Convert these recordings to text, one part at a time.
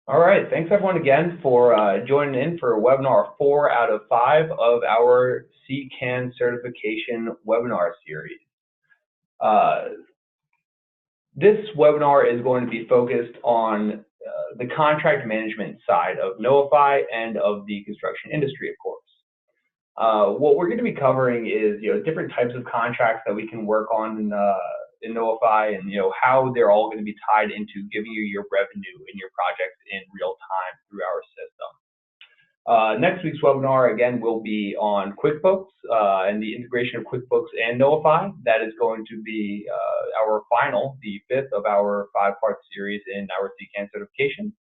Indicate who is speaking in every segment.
Speaker 1: All right, thanks everyone again for joining in for webinar 4 out of 5 of our CCAN certification webinar series. This webinar is going to be focused on the contract management side of Knowify and of the construction industry, of course. What we're going to be covering is different types of contracts that we can work on in Knowify, and how they're all going to be tied into giving you your revenue in your projects in real time through our system. Next week's webinar again will be on QuickBooks and the integration of QuickBooks and Knowify. That is going to be our final, the 5th of our 5-part series in our CCAN certification.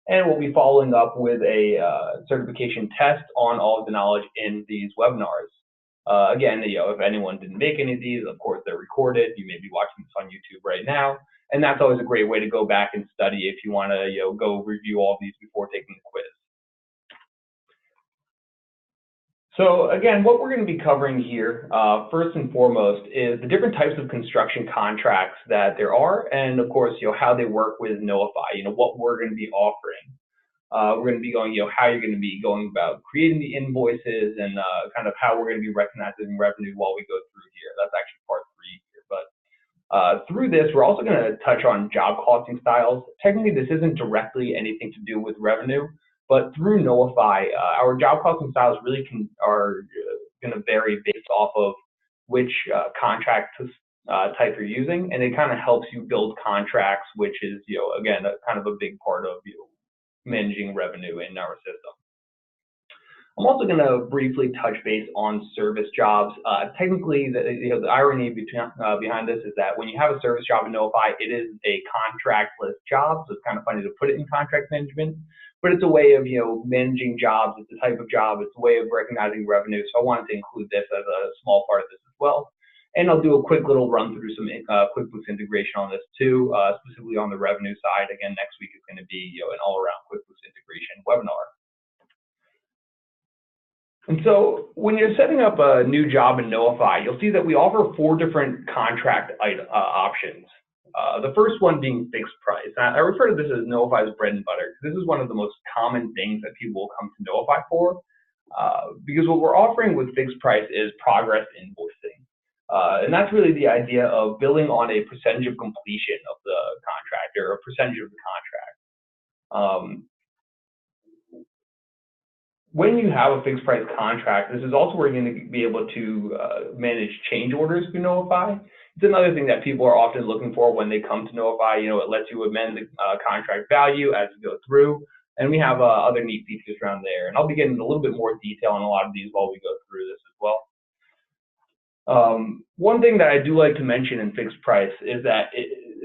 Speaker 1: And we'll be following up with a certification test on all of the knowledge in these webinars. Again, if anyone didn't make any of these, of course, they're recorded. You may be watching this on YouTube right now. And that's always a great way to go back and study if you want to go review all of these before taking the quiz. So again, what we're going to be covering here, first and foremost, is the different types of construction contracts that there are, and of course, how they work with Knowify, what we're going to be offering. We're going to be going, how you're going to be going about creating the invoices and kind of how we're going to be recognizing revenue while we go through here. That's actually part 3 here. But through this, we're also going to touch on job costing styles. Technically, this isn't directly anything to do with revenue, but through Knowify, our job costing styles really are going to vary based off of which contract type you're using, and it kind of helps you build contracts, which is, again, kind of a big part of managing revenue in our system. I'm also going to briefly touch base on service jobs. Technically, the irony behind this is that when you have a service job in Knowify, it is a contractless job, so it's kind of funny to put it in contract management, but it's a way of managing jobs. It's a type of job. It's a way of recognizing revenue. So I wanted to include this as a small part of this as well. And I'll do a quick little run through some QuickBooks integration on this too, specifically on the revenue side. Again, next week is going to be an all-around QuickBooks integration webinar. And so when you're setting up a new job in Knowify, you'll see that we offer 4 different contract options. The first one being fixed price. I refer to this as Knowify's bread and butter. This is one of the most common things that people will come to Knowify for, because what we're offering with fixed price is progress invoicing. And that's really the idea of billing on a percentage of completion of the contract, or a percentage of the contract. When you have a fixed price contract, this is also where you're going to be able to manage change orders through Knowify. It's another thing that people are often looking for when they come to Knowify. It lets you amend the contract value as you go through, and we have other neat features around there. And I'll be getting a little bit more detail on a lot of these while we go through this as well. One thing that I do like to mention in fixed price is that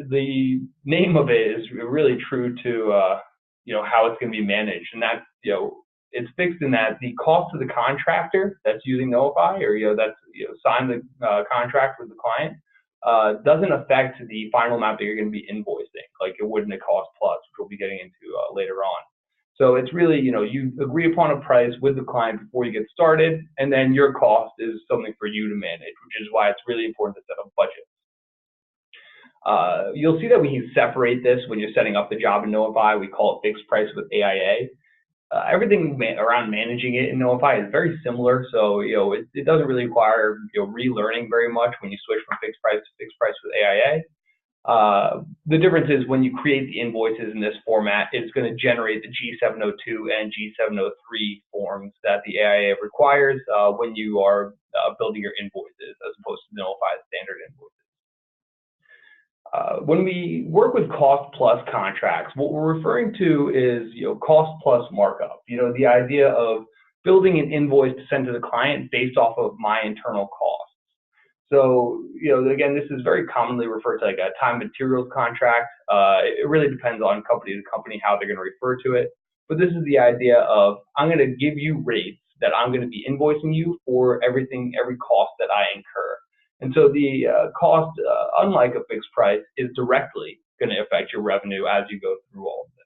Speaker 1: the name of it is really true to how it's going to be managed, and that's it's fixed in that the cost to the contractor that's using Knowify, or that's signed the contract with the client, doesn't affect the final amount that you're going to be invoicing, like it would in a cost plus, which we'll be getting into later on. So it's really, you agree upon a price with the client before you get started, and then your cost is something for you to manage, which is why it's really important to set up budgets. You'll see that we can separate this when you're setting up the job in Knowify. We call it fixed price with AIA. Everything around managing it in Knowify is very similar, so it doesn't really require relearning very much when you switch from fixed price to fixed price with AIA. The difference is when you create the invoices in this format, it's going to generate the G702 and G703 forms that the AIA requires when you are building your invoices, as opposed to Knowify's standard invoices. When we work with cost plus contracts, what we're referring to is cost plus markup. The idea of building an invoice to send to the client based off of my internal costs. So, again, this is very commonly referred to like a time and materials contract. It really depends on company to company how they're going to refer to it. But this is the idea of I'm going to give you rates that I'm going to be invoicing you for every cost that I incur. And so the cost, unlike a fixed price, is directly going to affect your revenue as you go through all of this.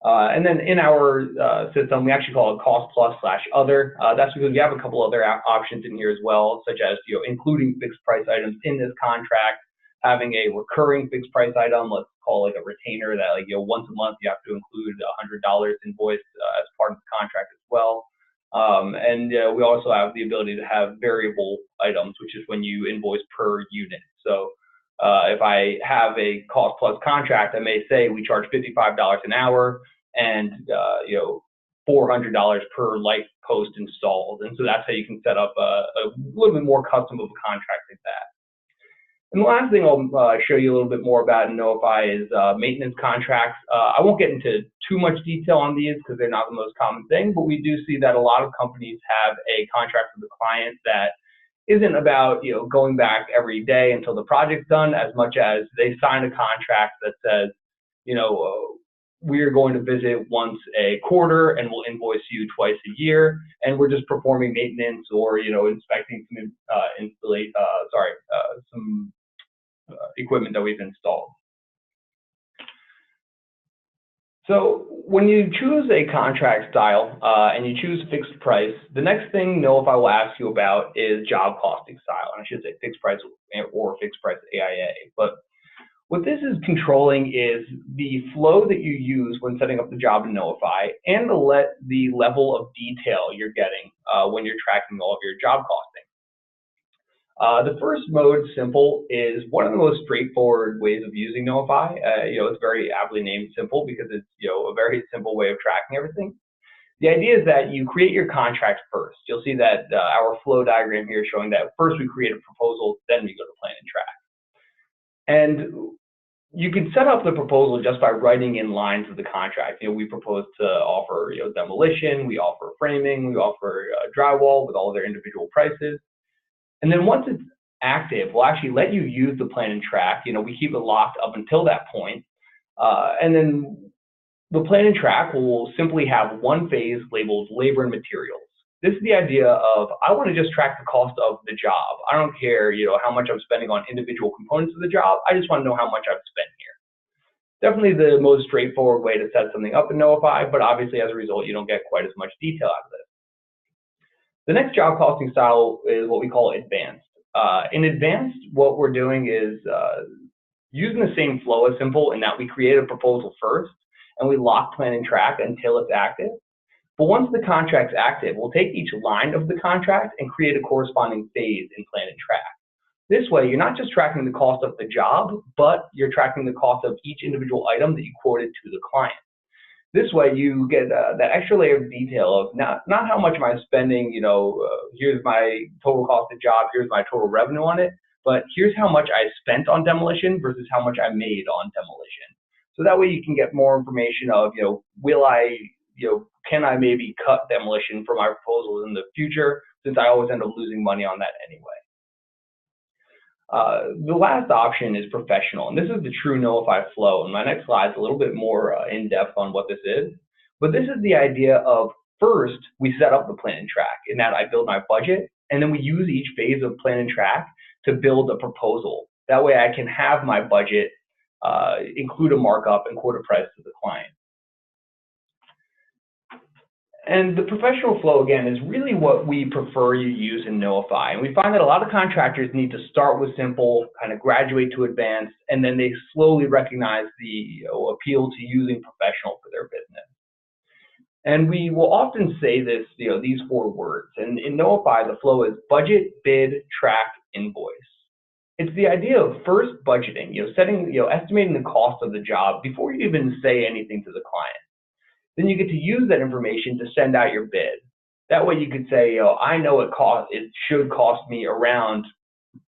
Speaker 1: And then in our system, we actually call it cost plus / other. That's because we have a couple other options in here as well, such as including fixed price items in this contract. having a recurring fixed price item, let's call it a retainer that once a month you have to include $100 invoice as part of the contract as well. We also have the ability to have variable items, which is when you invoice per unit. So if I have a cost plus contract, I may say we charge $55 an hour and $400 per light post installed. And so that's how you can set up a little bit more custom of a contract like that. And the last thing I'll show you a little bit more about in Knowify is maintenance contracts. I won't get into too much detail on these because they're not the most common thing, but we do see that a lot of companies have a contract with the client that isn't about going back every day until the project's done, as much as they sign a contract that says, we're going to visit once a quarter and we'll invoice you twice a year, and we're just performing maintenance or inspecting some equipment that we've installed. So when you choose a contract style and you choose fixed price, the next thing Knowify will ask you about is job costing style. And I should say fixed price or fixed price AIA. But what this is controlling is the flow that you use when setting up the job in Knowify and the level of detail you're getting when you're tracking all of your job costing. The first mode, simple, is one of the most straightforward ways of using Knowify. It's very aptly named simple because it's a very simple way of tracking everything. The idea is that you create your contract first. You'll see that our flow diagram here showing that first we create a proposal, then we go to plan and track. And you can set up the proposal just by writing in lines of the contract. We propose to offer demolition, we offer framing, we offer drywall with all of their individual prices. And then once it's active, we'll actually let you use the plan and track. We keep it locked up until that point. And then the plan and track will simply have one phase labeled labor and materials. This is the idea of, I want to just track the cost of the job. I don't care, how much I'm spending on individual components of the job. I just want to know how much I've spent here. Definitely the most straightforward way to set something up in Knowify, but obviously as a result, you don't get quite as much detail out of this. The next job costing style is what we call advanced. In advanced, what we're doing is using the same flow as simple in that we create a proposal first and we lock plan and track until it's active. But once the contract's active, we'll take each line of the contract and create a corresponding phase in plan and track. This way, you're not just tracking the cost of the job, but you're tracking the cost of each individual item that you quoted to the client. This way, you get that extra layer of detail of not how much am I spending, here's my total cost of the job, here's my total revenue on it, but here's how much I spent on demolition versus how much I made on demolition. So that way you can get more information of, can I maybe cut demolition for my proposals in the future, since I always end up losing money on that anyway. The last option is professional, and this is the true Knowify flow. And my next slide is a little bit more in depth on what this is. But this is the idea of, first, we set up the plan and track, in that I build my budget, and then we use each phase of plan and track to build a proposal. That way I can have my budget include a markup and quote a price to the client. And the professional flow, again, is really what we prefer you use in Knowify. And we find that a lot of contractors need to start with simple, kind of graduate to advanced, and then they slowly recognize the appeal to using professional for their business. And we will often say this, these 4 words. And in Knowify, the flow is budget, bid, track, invoice. It's the idea of first budgeting, setting, estimating the cost of the job before you even say anything to the client. Then you get to use that information to send out your bid. That way you could say, I know it should cost me around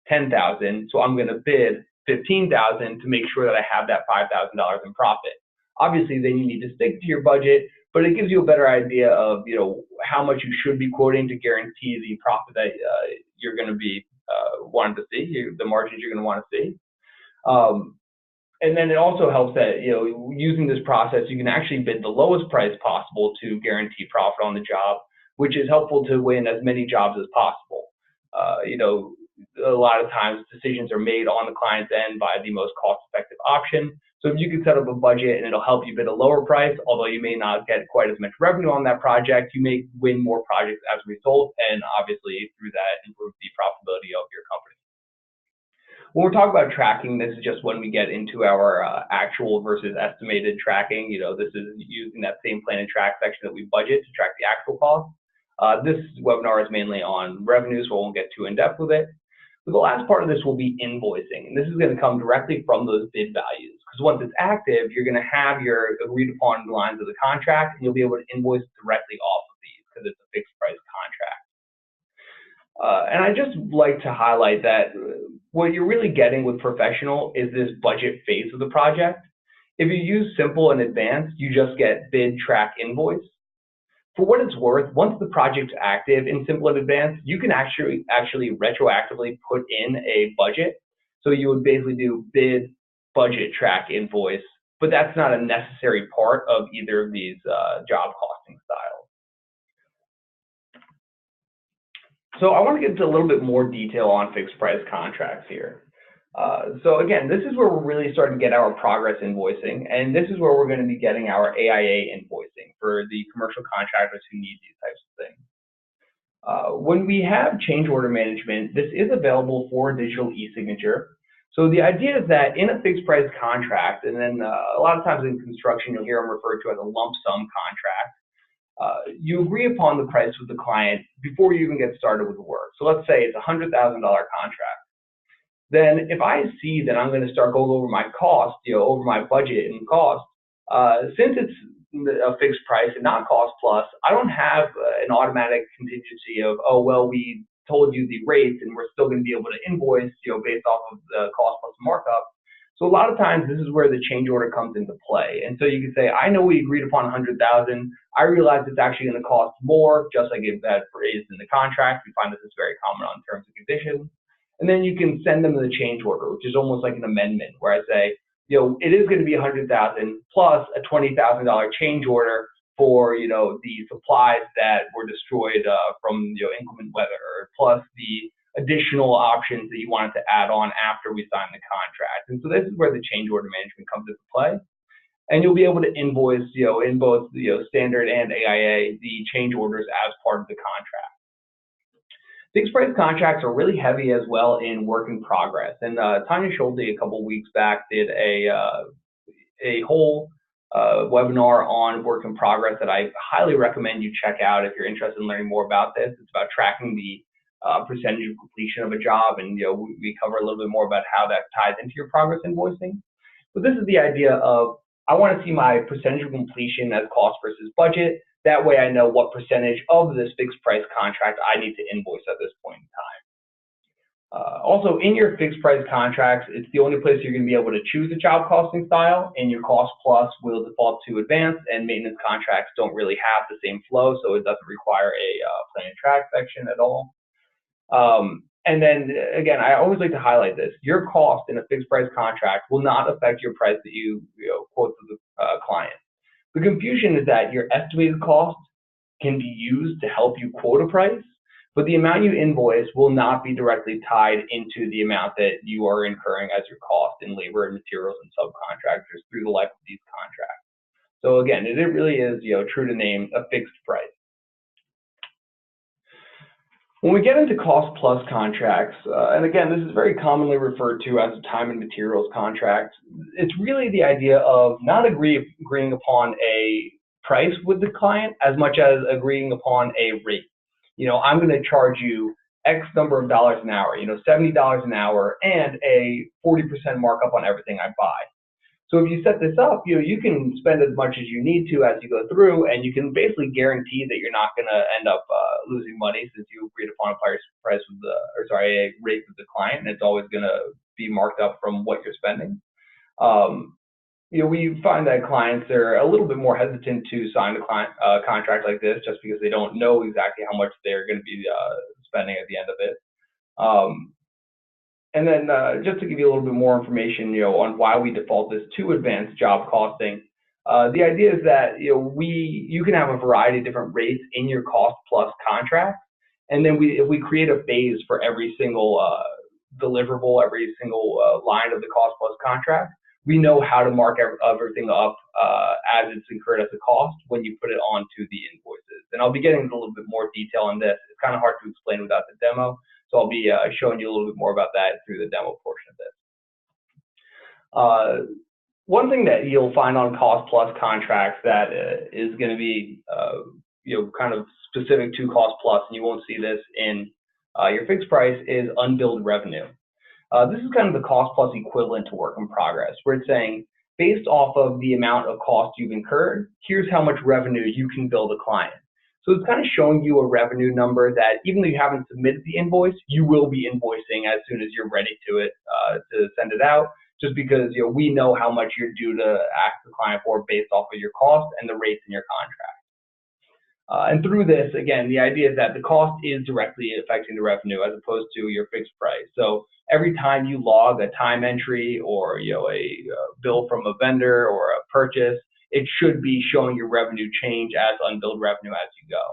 Speaker 1: $10,000, so I'm going to bid $15,000 to make sure that I have that $5,000 in profit. Obviously, then you need to stick to your budget, but it gives you a better idea of how much you should be quoting to guarantee the profit that you're going to be wanting to see, the margins you're going to want to see. And then it also helps that, using this process, you can actually bid the lowest price possible to guarantee profit on the job, which is helpful to win as many jobs as possible. A lot of times decisions are made on the client's end by the most cost-effective option. So if you can set up a budget and it'll help you bid a lower price, although you may not get quite as much revenue on that project, you may win more projects as a result, and obviously through that improve the profitability of your company. When we're talking about tracking, this is just when we get into our actual versus estimated tracking. This is using that same plan and track section that we budget to track the actual cost. This webinar is mainly on revenues, so we won't get too in-depth with it. But the last part of this will be invoicing, and this is going to come directly from those bid values. Because once it's active, you're going to have your agreed upon lines of the contract, and you'll be able to invoice directly off of these because it's a fixed price contract. And I just like to highlight that what you're really getting with professional is this budget phase of the project. If you use simple and advanced, you just get bid, track, invoice. For what it's worth, once the project's active in simple and advanced, you can actually retroactively put in a budget. So you would basically do bid, budget, track, invoice, but that's not a necessary part of either of these job costing styles. So I want to get into a little bit more detail on fixed price contracts here. So again, this is where we're really starting to get our progress invoicing, and this is where we're going to be getting our AIA invoicing for the commercial contractors who need these types of things. When we have change order management, this is available for digital e-signature. So the idea is that in a fixed price contract, and then a lot of times in construction, you'll hear them referred to as a lump sum contract. You agree upon the price with the client before you even get started with the work. So let's say it's a $100,000 contract. Then if I see that I'm going to start going over my cost, over my budget and cost, since it's a fixed price and not cost plus, I don't have an automatic contingency of, oh, well, we told you the rates and we're still going to be able to invoice, based off of the cost plus markup. So a lot of times this is where the change order comes into play. And so you can say, I know we agreed upon 100,000. I realize it's actually going to cost more, just like it that phrased in the contract. We find this is very common on terms and conditions. And then you can send them the change order, which is almost like an amendment where I say, it is going to be 100,000 plus a $20,000 change order for, the supplies that were destroyed from, inclement weather, plus the additional options that you wanted to add on after we signed the contract. And so this is where the change order management comes into play. And you'll be able to invoice, in both, standard and AIA, the change orders as part of the contract. Fixed price contracts are really heavy as well in work in progress. And Tanya Schulte a couple of weeks back did a whole webinar on work in progress that I highly recommend you check out if you're interested in learning more about this. It's about tracking the percentage of completion of a job, and we cover a little bit more about how that ties into your progress invoicing. But this is the idea of, I want to see my percentage of completion as cost versus budget. That way I know what percentage of this fixed price contract I need to invoice at this point in time. Also, in your fixed price contracts, it's the only place you're going to be able to choose a job costing style, and your cost plus will default to advanced, and maintenance contracts don't really have the same flow, so it doesn't require a plan and track section at all. And then again, I always like to highlight this. Your cost in a fixed price contract will not affect your price that you quote to the client. The confusion is that your estimated cost can be used to help you quote a price, but the amount you invoice will not be directly tied into the amount that you are incurring as your cost in labor and materials and subcontractors through the life of these contracts. So again, it really is, true to name, a fixed price. When we get into cost plus contracts, and again, this is very commonly referred to as a time and materials contract, it's really the idea of not agreeing upon a price with the client as much as agreeing upon a rate. I'm going to charge you X number of dollars an hour, $70 an hour, and a 40% markup on everything I buy. So if you set this up, you can spend as much as you need to as you go through, and you can basically guarantee that you're not going to end up losing money since you agreed upon a price with a rate with the client, and it's always going to be marked up from what you're spending. We find that clients are a little bit more hesitant to sign a contract like this just because they don't know exactly how much they're going to be spending at the end of it. And then just to give you a little bit more information, on why we default this to advanced job costing, the idea is that you can have a variety of different rates in your cost plus contract, and then if we create a phase for every single deliverable, every single line of the cost plus contract, we know how to mark everything up as it's incurred as a cost when you put it onto the invoices. And I'll be getting into a little bit more detail on this. It's kind of hard to explain without the demo. So I'll be showing you a little bit more about that through the demo portion of this. One thing that you'll find on cost plus contracts that is going to be kind of specific to cost plus, and you won't see this in your fixed price, is unbilled revenue. This is kind of the cost plus equivalent to work in progress, where it's saying, based off of the amount of cost you've incurred, here's how much revenue you can bill the client. So it's kind of showing you a revenue number that even though you haven't submitted the invoice, you will be invoicing as soon as you're ready to send it out, just because we know how much you're due to ask the client for based off of your cost and the rates in your contract. And through this, again, the idea is that the cost is directly affecting the revenue as opposed to your fixed price. So every time you log a time entry or a bill from a vendor or a purchase, it should be showing your revenue change as unbilled revenue as you go.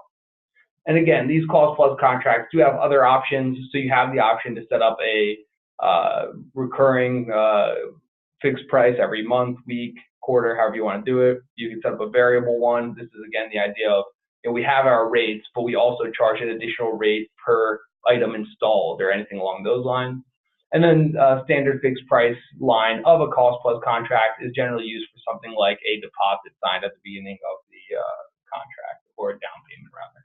Speaker 1: And again, these cost plus contracts do have other options. So you have the option to set up a recurring fixed price every month, week, quarter, however you want to do it. You can set up a variable one. This is again the idea of we have our rates, but we also charge an additional rate per item installed or anything along those lines. And then standard fixed price line of a cost plus contract is generally used for something like a deposit signed at the beginning of the contract, or a down payment rather.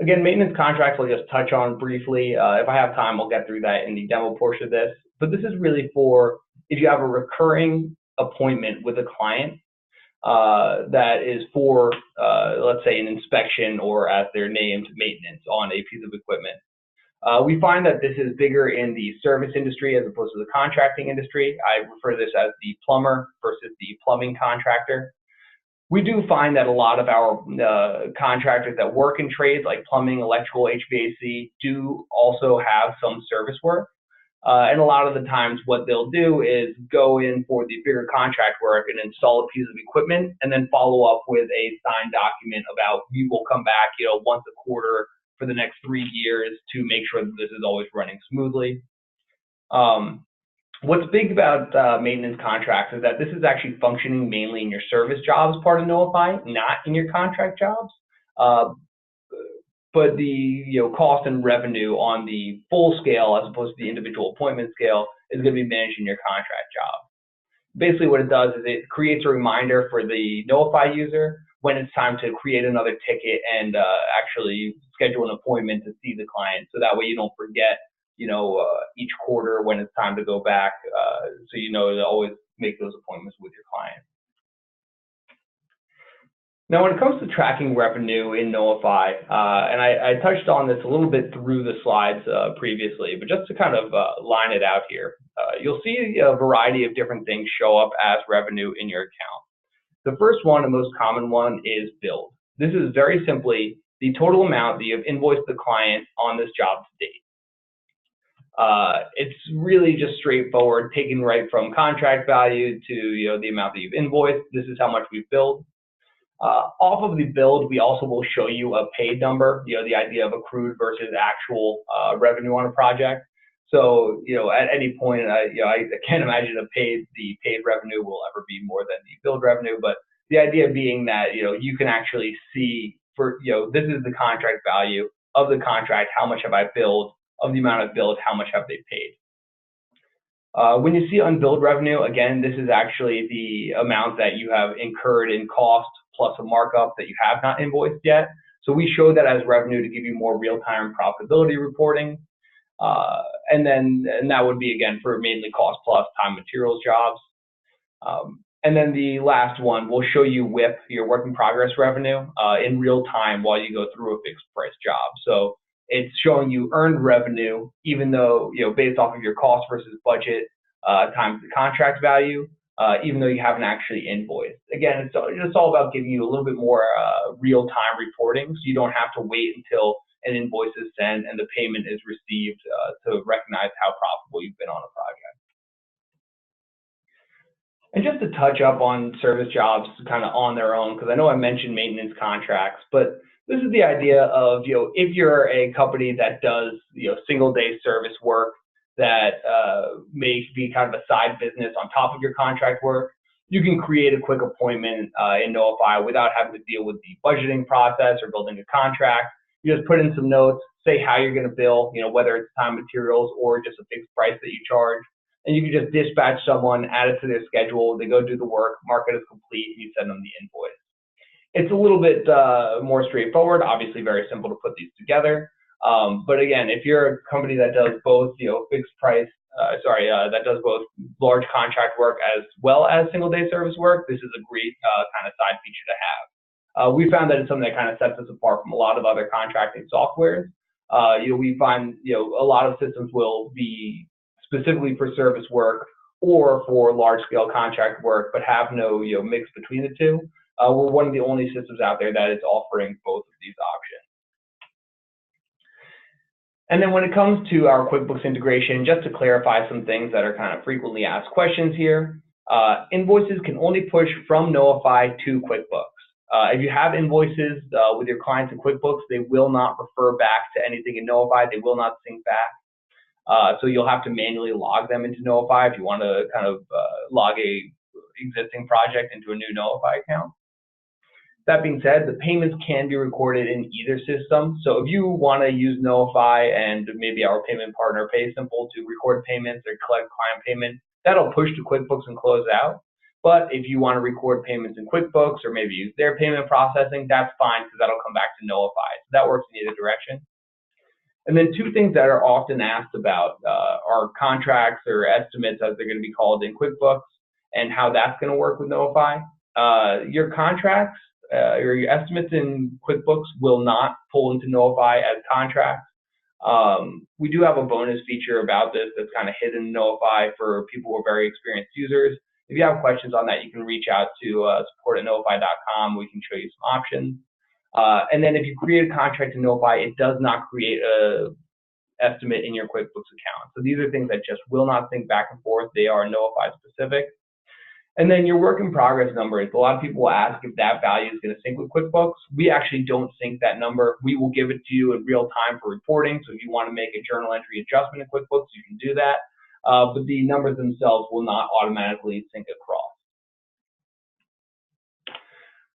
Speaker 1: Again, maintenance contracts I'll just touch on briefly. If I have time, I'll get through that in the demo portion of this. But this is really for if you have a recurring appointment with a client that is for, let's say, an inspection or, as they're named, maintenance on a piece of equipment. We find that this is bigger in the service industry as opposed to the contracting industry. I refer to this as the plumber versus the plumbing contractor. We do find that a lot of our contractors that work in trades like plumbing, electrical, HVAC do also have some service work. And a lot of the times what they'll do is go in for the bigger contract work and install a piece of equipment and then follow up with a signed document about we will come back once a quarter for the next 3 years to make sure that this is always running smoothly. What's big about maintenance contracts is that this is actually functioning mainly in your service jobs part of Knowify, not in your contract jobs. But the cost and revenue on the full scale as opposed to the individual appointment scale is going to be managed in your contract job. Basically what it does is it creates a reminder for the Knowify user when it's time to create another ticket and actually schedule an appointment to see the client. So that way you don't forget, each quarter when it's time to go back. So to always make those appointments with your client. Now, when it comes to tracking revenue in Knowify, and I touched on this a little bit through the slides previously, but just to kind of line it out here, you'll see a variety of different things show up as revenue in your account. The first one and most common one is billed. This is very simply the total amount that you have invoiced the client on this job to date. It's really just straightforward, taken right from contract value to the amount that you've invoiced. This is how much we've billed. Off of the billed, we also will show you a paid number, the idea of accrued versus actual revenue on a project. So, at any point, I can't imagine the paid revenue will ever be more than the billed revenue, but the idea being that, you can actually see for, this is the contract value of the contract, how much have I billed, of the amount I've billed, how much have they paid. When you see unbilled revenue, again, this is actually the amount that you have incurred in cost plus a markup that you have not invoiced yet. So we show that as revenue to give you more real-time profitability reporting. And that would be, again, for mainly cost plus time materials jobs. And then the last one, we'll show you WIP, your work in progress revenue, in real time while you go through a fixed price job. So it's showing you earned revenue, even though, based off of your cost versus budget times the contract value, even though you haven't actually invoiced. Again, it's all about giving you a little bit more real-time reporting, so you don't have to wait until an invoice is sent and the payment is received to recognize how profitable you've been on a project. And just to touch up on service jobs kind of on their own, because I know I mentioned maintenance contracts, but this is the idea of, if you're a company that does, single day service work that may be kind of a side business on top of your contract work, you can create a quick appointment in Knowify without having to deal with the budgeting process or building a contract. You just put in some notes, say how you're going to bill, whether it's time materials or just a fixed price that you charge. And you can just dispatch someone, add it to their schedule, they go do the work, mark it as complete, and you send them the invoice. It's a little bit more straightforward, obviously very simple to put these together. But again, if you're a company that does both, fixed price, that does both large contract work as well as single day service work, this is a great kind of side feature to have. We found that it's something that kind of sets us apart from a lot of other contracting softwares. We find, a lot of systems will be specifically for service work or for large scale contract work, but have no, mix between the two. We're one of the only systems out there that is offering both of these options. And then when it comes to our QuickBooks integration, just to clarify some things that are kind of frequently asked questions here, invoices can only push from Knowify to QuickBooks. If you have invoices with your clients in QuickBooks, they will not refer back to anything in Knowify. They will not sync back. So you'll have to manually log them into Knowify if you want to kind of log a existing project into a new Knowify account. That being said, the payments can be recorded in either system. So if you want to use Knowify and maybe our payment partner PaySimple to record payments or collect client payments, that'll push to QuickBooks and close out. But if you want to record payments in QuickBooks or maybe use their payment processing, that's fine because that'll come back to Knowify. So that works in either direction. And then two things that are often asked about are contracts or estimates, as they're going to be called in QuickBooks, and how that's going to work with Knowify. Your contracts or your estimates in QuickBooks will not pull into Knowify as contracts. We do have a bonus feature about this that's kind of hidden in Knowify for people who are very experienced users. If you have questions on that, you can reach out to support@knowify.com. We can show you some options. And then if you create a contract in Knowify, it does not create a estimate in your QuickBooks account. So these are things that just will not sync back and forth. They are Knowify specific. And then your work in progress numbers. A lot of people will ask if that value is going to sync with QuickBooks. We actually don't sync that number. We will give it to you in real time for reporting. So if you want to make a journal entry adjustment in QuickBooks, you can do that. But the numbers themselves will not automatically sync across.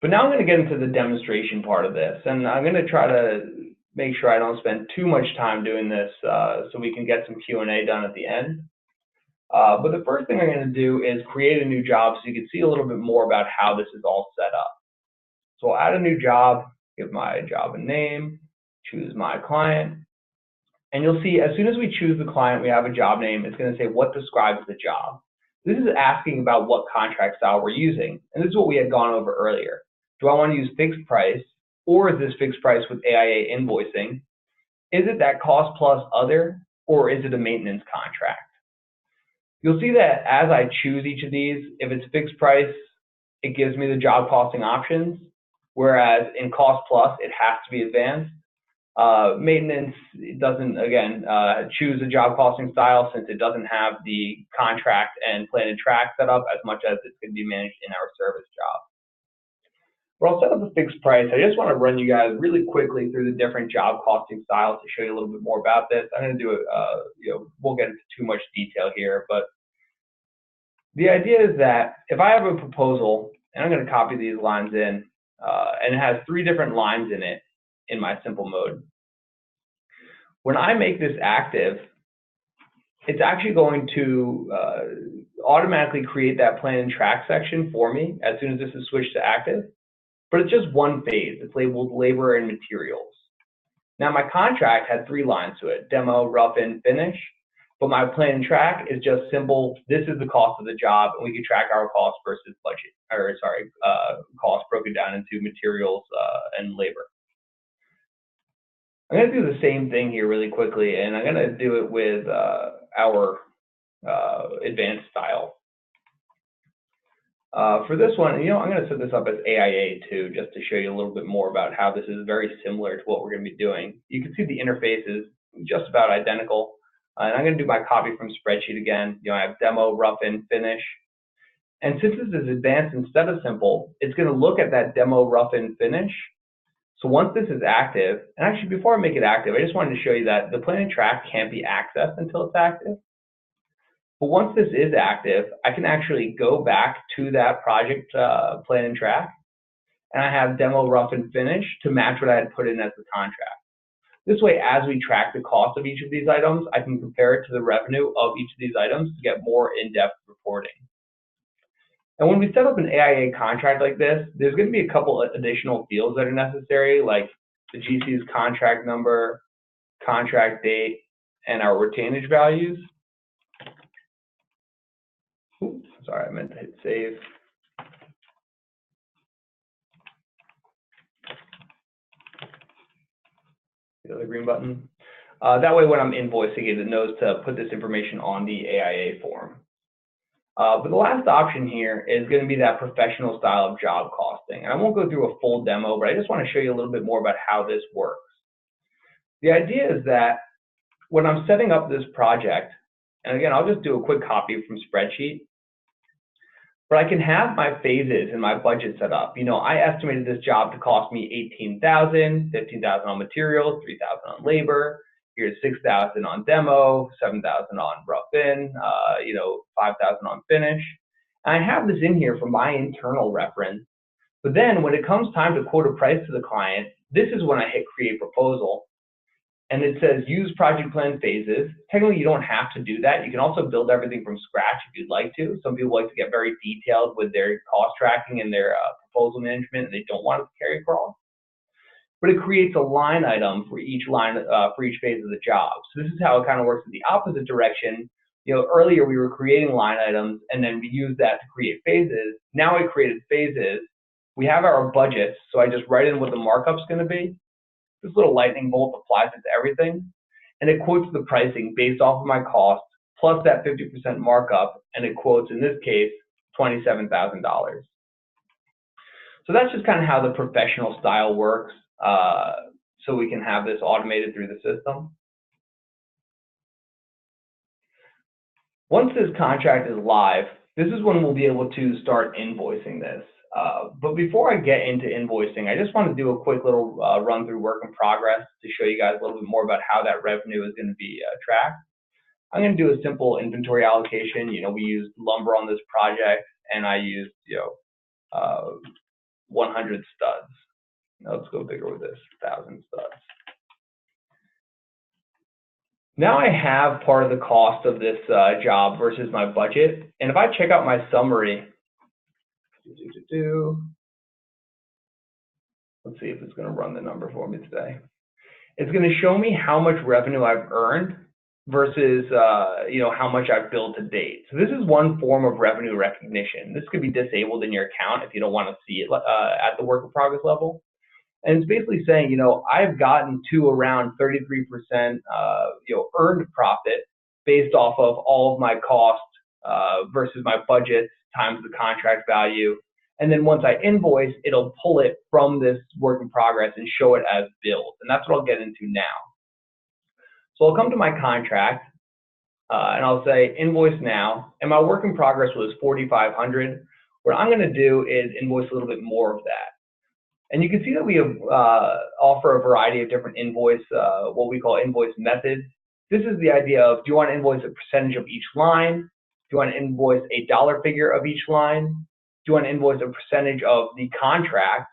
Speaker 1: But now I'm going to get into the demonstration part of this. And I'm going to try to make sure I don't spend too much time doing this so we can get some Q&A done at the end. But the first thing I'm going to do is create a new job so you can see a little bit more about how this is all set up. So I'll add a new job, give my job a name, choose my client. And you'll see as soon as we choose the client, we have a job name. It's going to say what describes the job. This is asking about what contract style we're using. And this is what we had gone over earlier. Do I want to use fixed price, or is this fixed price with AIA invoicing? Is it that cost plus other, or is it a maintenance contract? You'll see that as I choose each of these, if it's fixed price, it gives me the job costing options, whereas in cost plus, it has to be advanced. Maintenance, it doesn't, again, choose a job costing style since it doesn't have the contract and plan and track set up as much as it's going to be managed in our service job. But I'll set up a fixed price. I just want to run you guys really quickly through the different job costing styles to show you a little bit more about this. I'm going to do it, won't get into too much detail here, but the idea is that if I have a proposal, and I'm going to copy these lines in, and it has 3 different lines in it in my simple mode. When I make this active, it's actually going to automatically create that plan and track section for me as soon as this is switched to active. But it's just one phase. It's labeled labor and materials. Now my contract had 3 lines to it: demo, rough in, finish. But my plan and track is just simple. This is the cost of the job, and we can track our cost versus budget, or sorry, cost broken down into materials and labor. I'm going to do the same thing here really quickly, and I'm going to do it with our advanced style. For this one, I'm going to set this up as AIA too, just to show you a little bit more about how this is very similar to what we're going to be doing. You can see the interface is just about identical. And I'm going to do my copy from spreadsheet again. I have demo, rough in, finish. And since this is advanced instead of simple, it's going to look at that demo, rough in, finish. So once this is active, and actually before I make it active, I just wanted to show you that the plan and track can't be accessed until it's active. But once this is active, I can actually go back to that project plan and track, and I have demo, rough, and finish to match what I had put in as the contract. This way, as we track the cost of each of these items, I can compare it to the revenue of each of these items to get more in-depth reporting. And when we set up an AIA contract like this, there's going to be a couple additional fields that are necessary, like the GC's contract number, contract date, and our retainage values. Oops, sorry, I meant to hit save. The other green button. That way, when I'm invoicing it, it knows to put this information on the AIA form. But the last option here is going to be that professional style of job costing. And I won't go through a full demo, but I just want to show you a little bit more about how this works. The idea is that when I'm setting up this project, and again, I'll just do a quick copy from spreadsheet, but I can have my phases and my budget set up. You know, I estimated this job to cost me $18,000, $15,000 on materials, $3,000 on labor. Here's $6,000 on demo, $7,000 on rough-in, $5,000 on finish. And I have this in here for my internal reference. But then when it comes time to quote a price to the client, this is when I hit create proposal. And it says use project plan phases. Technically, you don't have to do that. You can also build everything from scratch if you'd like to. Some people like to get very detailed with their cost tracking and their proposal management, and they don't want it to carry across. But it creates a line item for each line, for each phase of the job. So this is how it kind of works in the opposite direction. You know, earlier we were creating line items, and then we used that to create phases. Now I created phases. We have our budgets, so I just write in what the markup's going to be. This little lightning bolt applies it to everything, and it quotes the pricing based off of my cost plus that 50% markup, and it quotes, in this case, $27,000. So that's just kind of how the professional style works, so we can have this automated through the system. Once this contract is live, this is when we'll be able to start invoicing this. But before I get into invoicing, I just want to do a quick little run through work in progress to show you guys a little bit more about how that revenue is going to be tracked. I'm going to do a simple inventory allocation. You know, we used lumber on this project, and I used 100 studs. Now let's go bigger with this, 1,000 studs. Now I have part of the cost of this job versus my budget, and if I check out my summary. Let's see if it's going to run the number for me today. It's going to show me how much revenue I've earned versus how much I've billed to date. So this is one form of revenue recognition. This could be disabled in your account if you don't want to see it at the work in progress level. And it's basically saying, I've gotten to around 33% earned profit based off of all of my costs versus my budget times the contract value. And then once I invoice, it'll pull it from this work in progress and show it as billed. And that's what I'll get into now. So I'll come to my contract and I'll say invoice now. And my work in progress was $4,500. What I'm going to do is invoice a little bit more of that. And you can see that we have offer a variety of different invoice, what we call invoice methods. This is the idea of, do you want to invoice a percentage of each line? Do you want to invoice a dollar figure of each line? Do you want to invoice a percentage of the contract?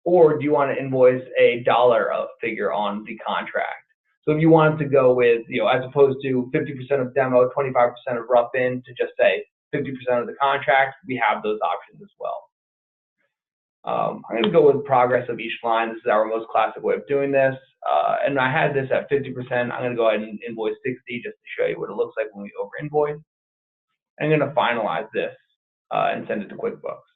Speaker 1: Or do you want to invoice a dollar figure on the contract? So if you wanted to go with, as opposed to 50% of demo, 25% of rough-in, to just say 50% of the contract, we have those options as well. I'm going to go with progress of each line. This is our most classic way of doing this. And I had this at 50%. I'm going to go ahead and invoice 60 just to show you what it looks like when we over-invoice. I'm going to finalize this and send it to QuickBooks.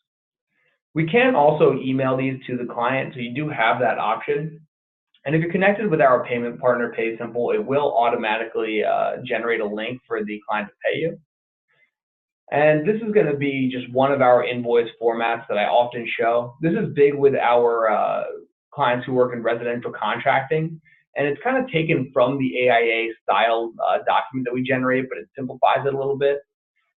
Speaker 1: We can also email these to the client, so you do have that option. And if you're connected with our payment partner, PaySimple, it will automatically generate a link for the client to pay you. And this is going to be just one of our invoice formats that I often show. This is big with our clients who work in residential contracting. And it's kind of taken from the AIA style document that we generate, but it simplifies it a little bit.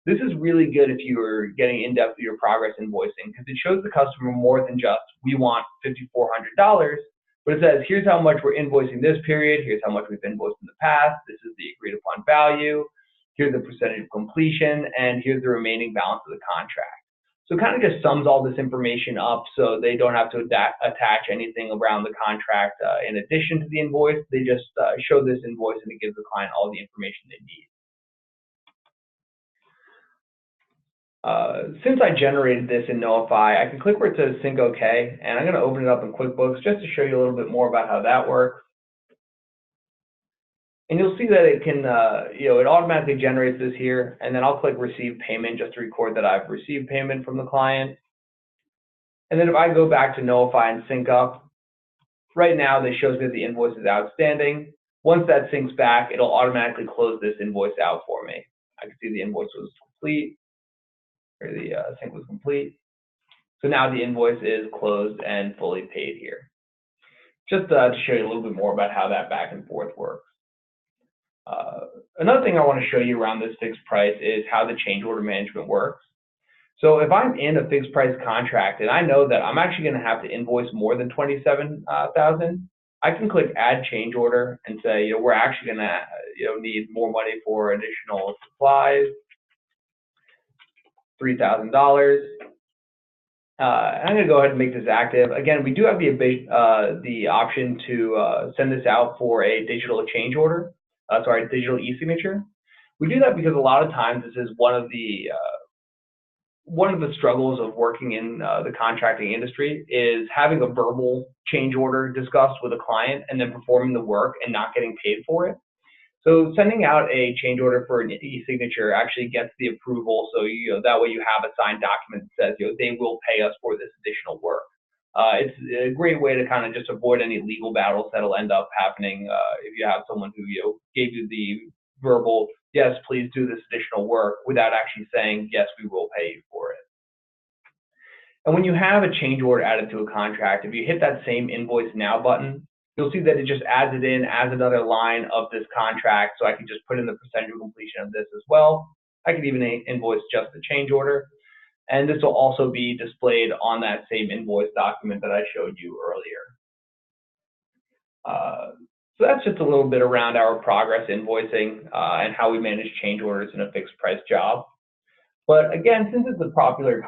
Speaker 1: This is really good if you are getting in-depth with your progress invoicing, because it shows the customer more than just, we want $5,400, but it says, here's how much we're invoicing this period, here's how much we've invoiced in the past, this is the agreed upon value, here's the percentage of completion, and here's the remaining balance of the contract. So it kind of just sums all this information up so they don't have to attach anything around the contract in addition to the invoice. They just show this invoice and it gives the client all the information they need. Since I generated this in Knowify, I can click where it says Sync OK, and I'm going to open it up in QuickBooks just to show you a little bit more about how that works. And you'll see that it can, it automatically generates this here, and then I'll click Receive Payment just to record that I've received payment from the client. And then if I go back to Knowify and sync up, right now this shows me that the invoice is outstanding. Once that syncs back, it'll automatically close this invoice out for me. I can see the invoice was complete, or the sync was complete. So now the invoice is closed and fully paid here. Just to show you a little bit more about how that back and forth works. Another thing I want to show you around this fixed price is how the change order management works. So if I'm in a fixed price contract and I know that I'm actually going to have to invoice more than $27,000, I can click Add Change Order and say, we're actually going to need more money for additional supplies, $3,000. I'm going to go ahead and make this active. Again, we do have the option to send this out for a digital change order. Digital e-signature. We do that because a lot of times this is one of the struggles of working in the contracting industry is having a verbal change order discussed with a client and then performing the work and not getting paid for it. So sending out a change order for an e-signature actually gets the approval, so that way you have a signed document that says they will pay us for this additional work. It's a great way to kind of just avoid any legal battles that'll end up happening if you have someone who gave you the verbal, yes, please do this additional work, without actually saying, yes, we will pay you for it. And when you have a change order added to a contract, if you hit that same Invoice Now button, you'll see that it just adds it in as another line of this contract, so I can just put in the percentage of completion of this as well. I can even invoice just the change order. And this will also be displayed on that same invoice document that I showed you earlier. So that's just a little bit around our progress invoicing and how we manage change orders in a fixed price job. But again, since it's a popular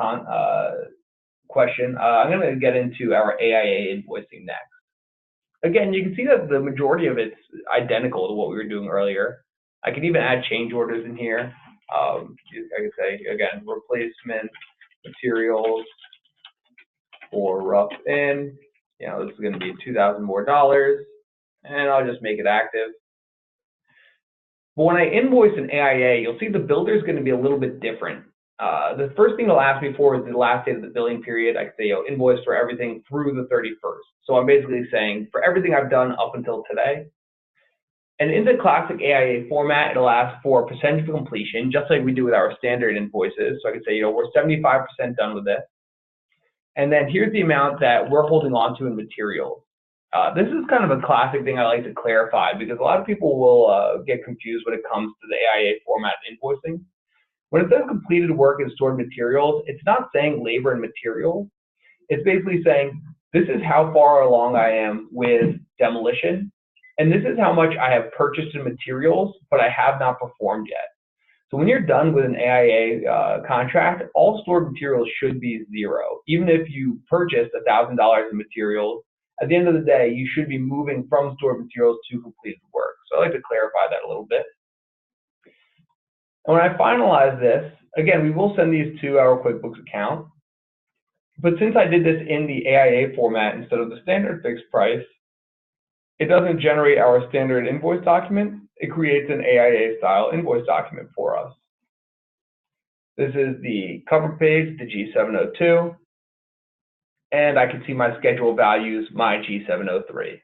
Speaker 1: question, I'm going to get into our AIA invoicing next. Again, you can see that the majority of it's identical to what we were doing earlier. I can even add change orders in here. I can say, again, replacement materials for rough in. This is going to be $2,000 more, and I'll just make it active. But when I invoice an AIA, you'll see the builder is going to be a little bit different. The first thing it'll ask me for is the last day of the billing period. I can say, invoice for everything through the 31st. So I'm basically saying for everything I've done up until today. And in the classic AIA format, it'll ask for a percentage of completion, just like we do with our standard invoices. So I can say, we're 75% done with this. And then here's the amount that we're holding on to in materials. This is kind of a classic thing I like to clarify because a lot of people will get confused when it comes to the AIA format invoicing. When it says completed work and stored materials, it's not saying labor and materials. It's basically saying, this is how far along I am with demolition. And this is how much I have purchased in materials, but I have not performed yet. So when you're done with an AIA contract, all stored materials should be zero. Even if you purchased $1,000 in materials, at the end of the day, you should be moving from stored materials to completed work. So I like to clarify that a little bit. And when I finalize this, again, we will send these to our QuickBooks account. But since I did this in the AIA format instead of the standard fixed price, it doesn't generate our standard invoice document. It creates an AIA style invoice document for us. This is the cover page, the G702, and I can see my schedule values, my G703.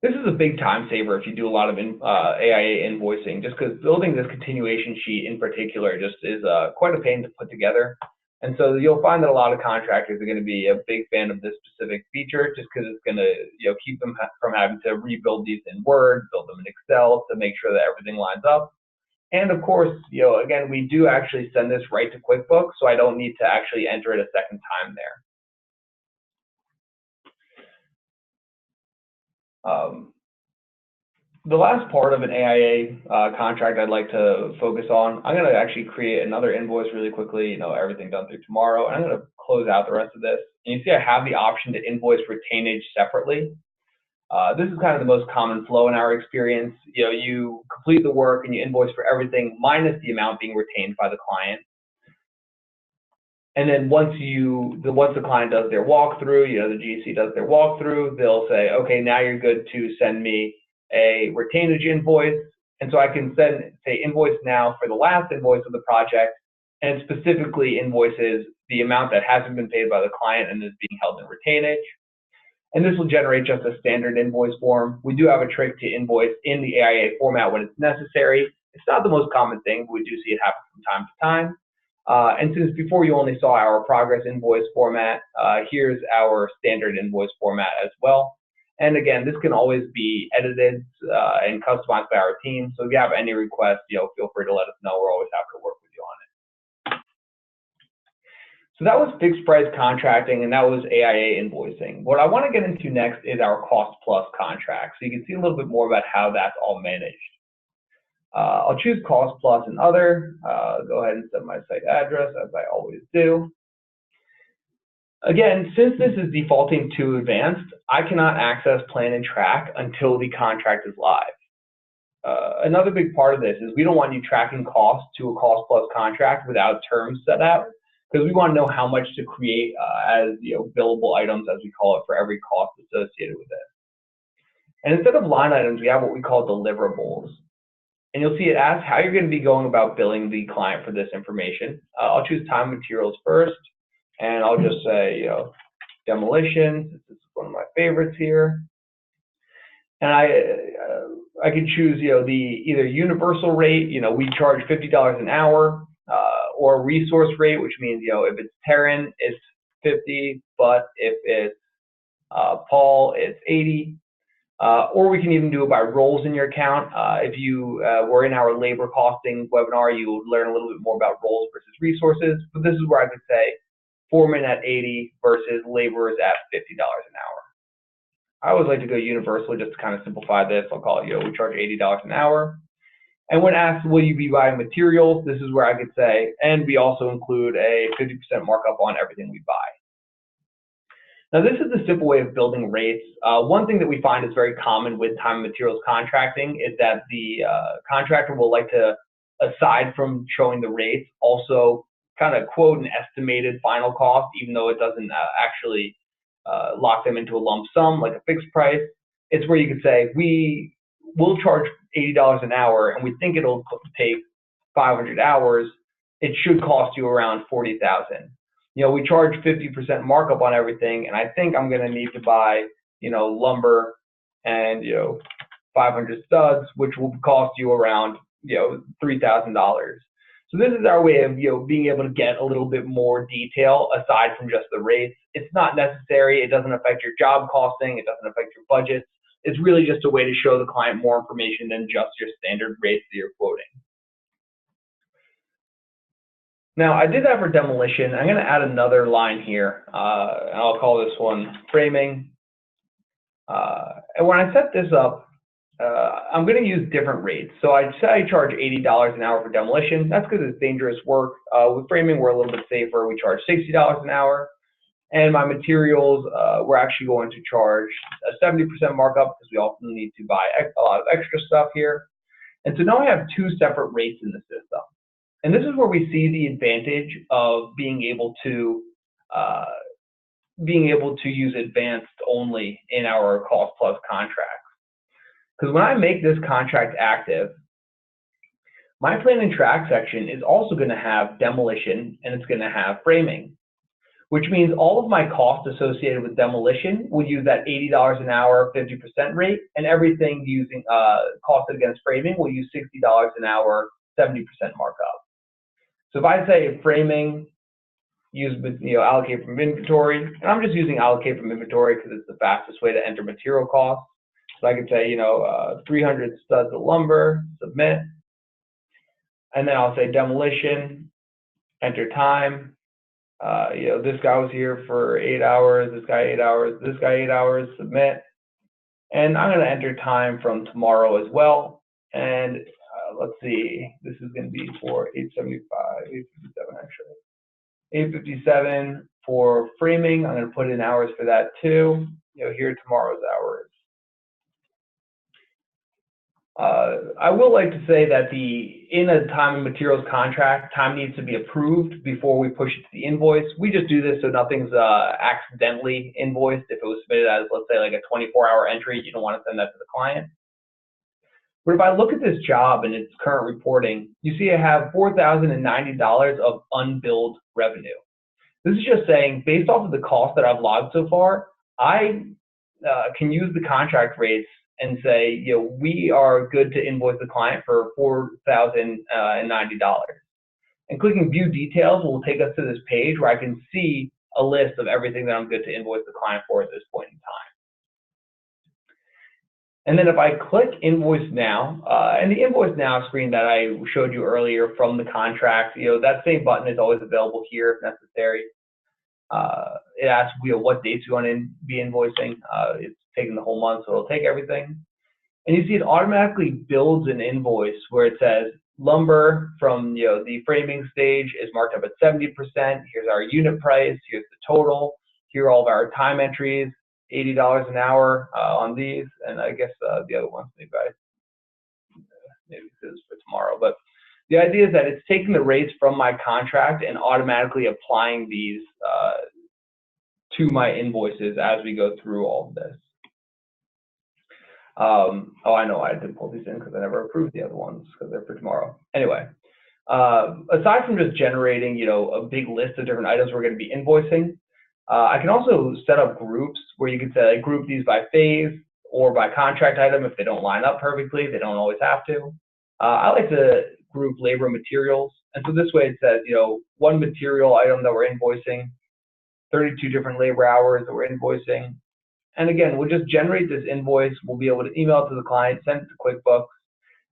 Speaker 1: This is a big time saver if you do a lot of AIA invoicing, just because building this continuation sheet in particular just is quite a pain to put together. And so you'll find that a lot of contractors are going to be a big fan of this specific feature, just because it's going to keep them from having to rebuild these in Word, build them in Excel to make sure that everything lines up. And of course, again, we do actually send this right to QuickBooks, so I don't need to actually enter it a second time there. The last part of an AIA contract I'd like to focus on, I'm going to actually create another invoice really quickly, everything done through tomorrow, and I'm going to close out the rest of this. And you see I have the option to invoice retainage separately. This is kind of the most common flow in our experience. You complete the work and you invoice for everything minus the amount being retained by the client. And then once the client does their walkthrough, the GC does their walkthrough, they'll say, okay, now you're good to send me a retainage invoice. And so I can say invoice now for the last invoice of the project, and it specifically invoices the amount that hasn't been paid by the client and is being held in retainage. And this will generate just a standard invoice form. We do have a trick to invoice in the AIA format when it's necessary. It's not the most common thing, but we do see it happen from time to time. And since before you only saw our progress invoice format, here's our standard invoice format as well. And again, this can always be edited and customized by our team. So if you have any requests, feel free to let us know. We're always happy to work with you on it. So that was fixed price contracting, and that was AIA invoicing. What I want to get into next is our cost plus contract. So you can see a little bit more about how that's all managed. I'll choose cost plus and other. Go ahead and set my site address as I always do. Again, since this is defaulting to advanced, I cannot access plan and track until the contract is live. Another big part of this is we don't want you tracking costs to a cost plus contract without terms set out, because we want to know how much to create as billable items, as we call it, for every cost associated with it. And instead of line items, we have what we call deliverables. And you'll see it asks how you're going to be going about billing the client for this information. I'll choose time and materials first, and I'll just say, demolition. This is one of my favorites here. And I can choose, the either universal rate, we charge $50 an hour, or resource rate, which means, if it's Terran, it's 50, but if it's Paul, it's 80. Or we can even do it by roles in your account. If you were in our labor costing webinar, you would learn a little bit more about roles versus resources. But this is where I could say foreman at 80 versus laborers at $50 an hour. I always like to go universal just to kind of simplify this. I'll call it, we charge $80 an hour. And when asked, will you be buying materials, this is where I could say, and we also include a 50% markup on everything we buy. Now, this is the simple way of building rates. One thing that we find is very common with time and materials contracting is that the contractor will like to, aside from showing the rates, also kind of quote an estimated final cost, even though it doesn't actually lock them into a lump sum like a fixed price. It's where you could say, we will charge $80 an hour, and we think it'll take 500 hours. It should cost you around $40,000. We charge 50% markup on everything, and I think I'm going to need to buy, lumber and, 500 studs, which will cost you around, $3,000. So this is our way of, being able to get a little bit more detail aside from just the rates. It's not necessary. It doesn't affect your job costing. It doesn't affect your budgets. It's really just a way to show the client more information than just your standard rates that you're quoting. Now, I did that for demolition. I'm going to add another line here, and I'll call this one framing. And when I set this up, I'm going to use different rates. So I say I charge $80 an hour for demolition. That's because it's dangerous work. With framing, we're a little bit safer. We charge $60 an hour. And my materials, we're actually going to charge a 70% markup because we also need to buy a lot of extra stuff here. And so now I have two separate rates in the system. And this is where we see the advantage of being able to use advanced only in our cost plus contracts. Because when I make this contract active, my plan and track section is also going to have demolition and it's going to have framing, which means all of my costs associated with demolition will use that $80 an hour, 50% rate, and everything using costed against framing will use $60 an hour, 70% markup. So if I say framing, use allocate from inventory, and I'm just using allocate from inventory because it's the fastest way to enter material costs. So I could say 300 studs of lumber, submit, and then I'll say demolition, enter time. This guy was here for 8 hours, this guy 8 hours, this guy 8 hours, submit. And I'm going to enter time from tomorrow as well. And let's see, this is going to be for 8:75, 8:57 actually. 8:57 for framing. I'm going to put in hours for that too. Here are tomorrow's hours. I will like to say that in a time and materials contract, time needs to be approved before we push it to the invoice. We just do this so nothing's accidentally invoiced. If it was submitted as, let's say, like a 24-hour entry, you don't want to send that to the client. But if I look at this job and its current reporting, you see I have $4,090 of unbilled revenue. This is just saying, based off of the cost that I've logged so far, I can use the contract rates and say, we are good to invoice the client for $4,090. And clicking View Details will take us to this page where I can see a list of everything that I'm good to invoice the client for at this point in time. And then if I click Invoice Now, and the Invoice Now screen that I showed you earlier from the contract, that same button is always available here if necessary. It asks what dates you want to be invoicing. It's taking the whole month, so it'll take everything. And you see it automatically builds an invoice where it says lumber from the framing stage is marked up at 70%. Here's our unit price. Here's the total. Here are all of our time entries. $80 an hour on these, and I guess the other ones maybe this is for tomorrow. But the idea is that it's taking the rates from my contract and automatically applying these to my invoices as we go through all of this. Oh, I know I didn't pull these in because I never approved the other ones because they're for tomorrow. Anyway, aside from just generating a big list of different items we're going to be invoicing, I can also set up groups where you can say group these by phase or by contract item if they don't line up perfectly. They don't always have to. I like to group labor and materials, and so this way it says one material item that we're invoicing, 32 different labor hours that we're invoicing. And again, we'll just generate this invoice. We'll be able to email it to the client, send it to QuickBooks.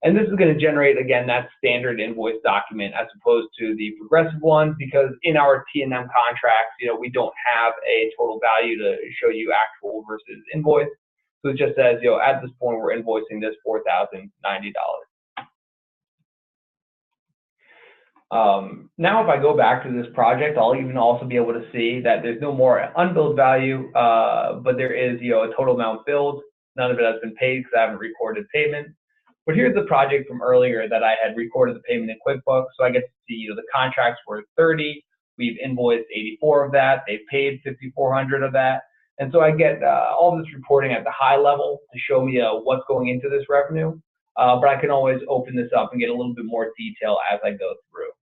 Speaker 1: And this is going to generate, again, that standard invoice document as opposed to the progressive ones, because in our T&M contracts, we don't have a total value to show you actual versus invoice. So it just says, at this point, we're invoicing this $4,090. Now, if I go back to this project, I'll even also be able to see that there's no more unbilled value, but there is, a total amount billed. None of it has been paid because I haven't recorded payment. But here's the project from earlier that I had recorded the payment in QuickBooks. So I get to see, the contracts were 30. We've invoiced 84 of that. They've paid 5,400 of that. And so I get all this reporting at the high level to show me what's going into this revenue. But I can always open this up and get a little bit more detail as I go through.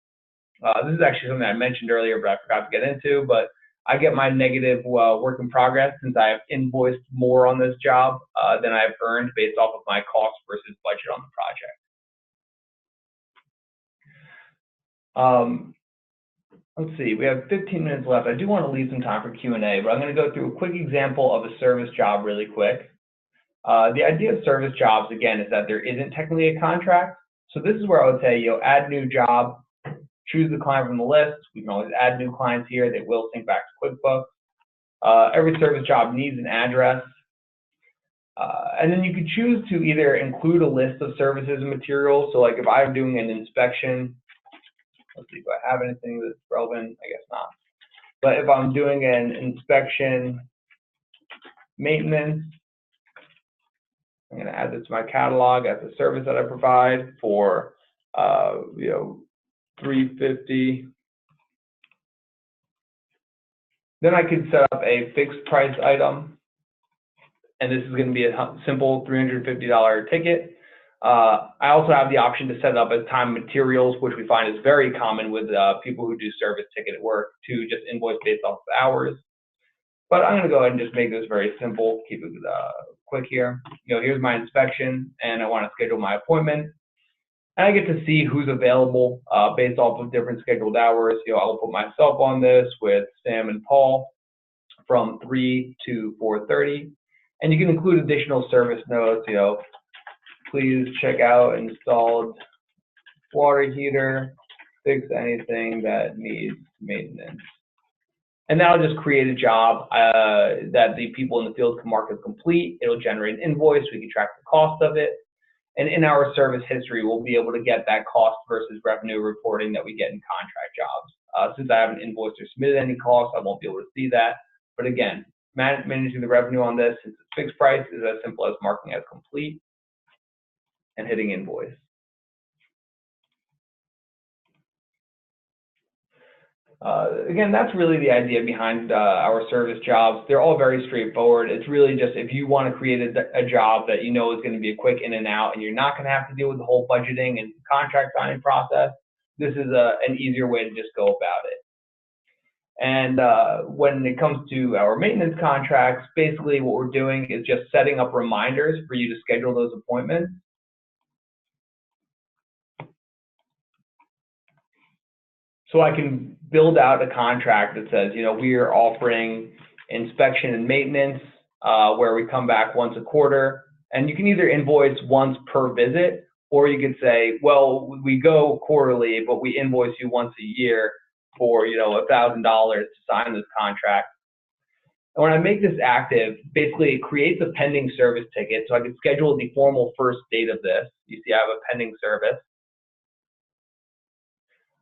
Speaker 1: This is actually something I mentioned earlier, but I forgot to get into. But I get my negative work in progress since I have invoiced more on this job than I've earned based off of my cost versus budget on the project. Let's see, we have 15 minutes left. I do want to leave some time for Q&A, but I'm going to go through a quick example of a service job really quick. The idea of service jobs, again, is that there isn't technically a contract. So this is where I would say, add new job, choose the client from the list. We can always add new clients here. They will sync back to QuickBooks. Every service job needs an address. And then you could choose to either include a list of services and materials. So like if I'm doing an inspection, let's see if I have anything that's relevant, I guess not. But if I'm doing an inspection maintenance, I'm going to add this to my catalog as a service that I provide for, $350. Then I could set up a fixed price item, and this is going to be a simple $350 ticket. I also have the option to set it up as time materials, which we find is very common with people who do service ticket work to just invoice based off of hours. But I'm going to go ahead and just make this very simple, keep it quick here. Here's my inspection, and I want to schedule my appointment. And I get to see who's available based off of different scheduled hours. I'll put myself on this with Sam and Paul from 3 to 4:30. And you can include additional service notes, please check out installed water heater, fix anything that needs maintenance. And that'll just create a job that the people in the field can mark as complete. It'll generate an invoice. We can track the cost of it. And in our service history, we'll be able to get that cost versus revenue reporting that we get in contract jobs. Since I haven't invoiced or submitted any costs, I won't be able to see that. But again, managing the revenue on this, since it's fixed price, is as simple as marking as complete and hitting invoice. Again, that's really the idea behind our service jobs. They're all very straightforward. It's really just if you want to create a job that you know is going to be a quick in and out and you're not going to have to deal with the whole budgeting and contract signing process, this is an easier way to just go about it. And when it comes to our maintenance contracts, basically what we're doing is just setting up reminders for you to schedule those appointments. So I can build out a contract that says, you know, we are offering inspection and maintenance where we come back once a quarter. And you can either invoice once per visit, or you could say, well, we go quarterly, but we invoice you once a year for, you know, $1,000 to sign this contract. And when I make this active, basically it creates a pending service ticket. So I can schedule the formal first date of this. You see I have a pending service.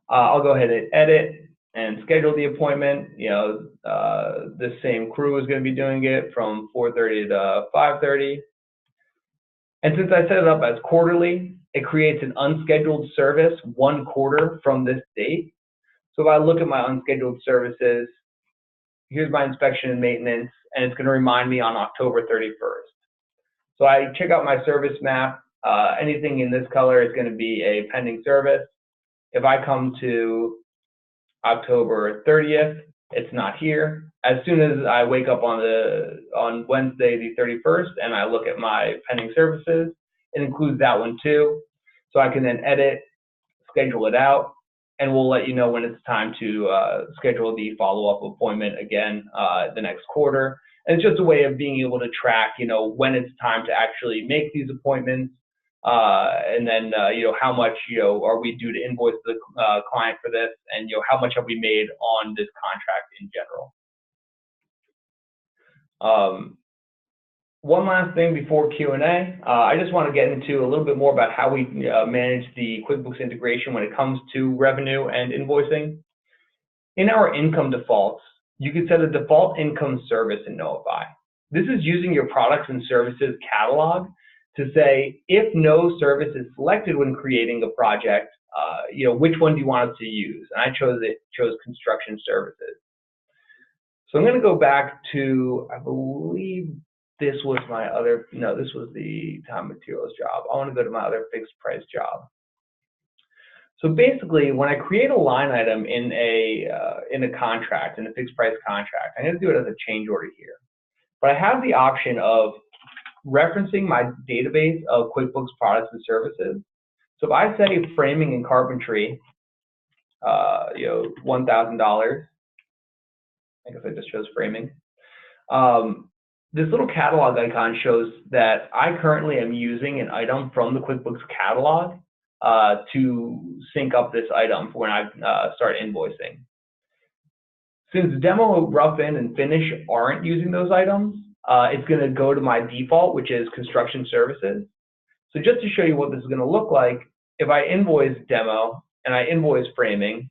Speaker 1: I'll go ahead and edit and schedule the appointment. You know, this same crew is going to be doing it from 4:30 to 5:30. And since I set it up as quarterly, it creates an unscheduled service 1 quarter from this date. So if I look at my unscheduled services, here's my inspection and maintenance, and it's going to remind me on October 31st. So I check out my service map. Anything in this color is going to be a pending service. If I come to October 30th, it's not here. As soon as I wake up on Wednesday the 31st and I look at my pending services, it includes that one too. So I can then edit, schedule it out, and we'll let you know when it's time to schedule the follow-up appointment again the next quarter. And it's just a way of being able to track, you know, when it's time to actually make these appointments. And then, you know, how much, you know, are we due to invoice the client for this, and, you know, how much have we made on this contract in general. One last thing before Q&A, I just want to get into a little bit more about how we manage the QuickBooks integration when it comes to revenue and invoicing. In our income defaults, you can set a default income service in Knowify. This is using your products and services catalog to say, if no service is selected when creating a project, you know, which one do you want us to use? And I chose construction services. So I'm going to go back to, I believe this was my other, no, this was the time materials job. I want to go to my other fixed price job. So basically, when I create a line item in a contract, in a fixed price contract, I'm going to do it as a change order here. But I have the option of referencing my database of QuickBooks products and services. So if I say framing and carpentry, you know, $1,000, I guess I just chose framing. This little catalog icon shows that I currently am using an item from the QuickBooks catalog to sync up this item for when I start invoicing. Since Demo, Rough In, and Finish aren't using those items, it's going to go to my default, which is construction services. So just to show you what this is going to look like, if I invoice Demo and I invoice framing,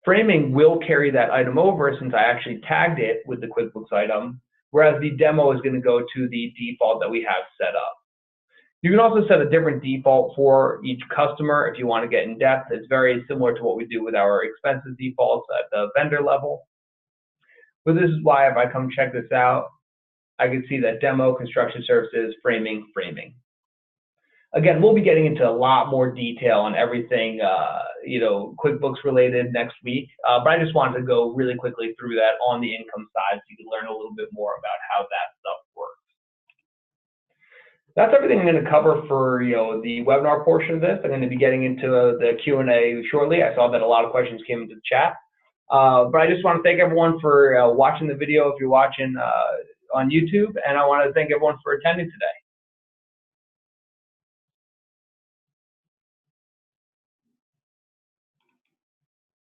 Speaker 1: framing will carry that item over since I actually tagged it with the QuickBooks item, whereas the Demo is going to go to the default that we have set up. You can also set a different default for each customer if you want to get in depth. It's very similar to what we do with our expenses defaults at the vendor level. But this is why if I come check this out, I can see that Demo, construction services, framing, framing. Again, we'll be getting into a lot more detail on everything, you know, QuickBooks related next week. But I just wanted to go really quickly through that on the income side so you can learn a little bit more about how that stuff works. That's everything I'm going to cover for, you know, the webinar portion of this. I'm going to be getting into the Q&A shortly. I saw that a lot of questions came into the chat. But I just want to thank everyone for watching the video if you're watching on YouTube, and I want to thank everyone for attending today.